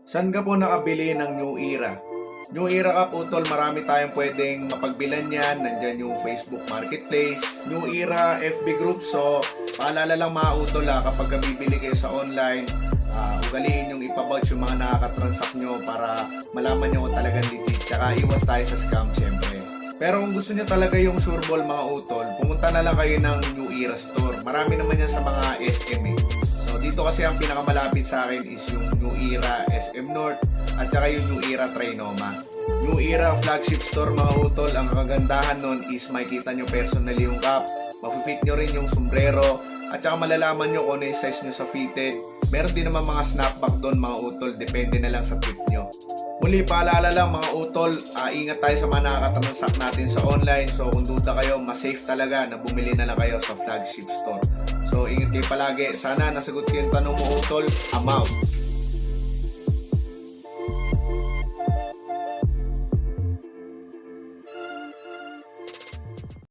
Saan ka po nakabili ng New Era? New Era Cup, utol, marami tayong pwedeng mapagbilan yan. Nandyan yung Facebook Marketplace, New Era, FB Group. So, paalala lang mga utol kapag bibili kayo sa online, ugaliin yung ipabouch yung mga nakakatransact nyo para malaman nyo kung talagang legit. Tsaka iwas tayo sa scam syempre. Pero kung gusto nyo talaga yung sureball mga utol, pumunta na lang kayo ng New Era Store. Marami naman yan sa mga SM So dito kasi ang pinakamalapit sa akin is yung New Era SM North at saka yung New Era Trinoma. New Era flagship store mga utol, ang kagandahan nun is makikita nyo personally yung cap, mafi-fit nyo rin yung sombrero, at saka malalaman nyo kung ano yung size nyo sa fitted. Meron din naman mga snapback doon mga utol, depende na lang sa fit nyo. Muli, paalala lang mga utol, ingat tayo sa mga nakakatransact natin sa online. So kung duda kayo, mas safe talaga na bumili na lang kayo sa flagship store. So ingat kayo palagi. Sana nasagot ko yung tanong mo utol. I'm out.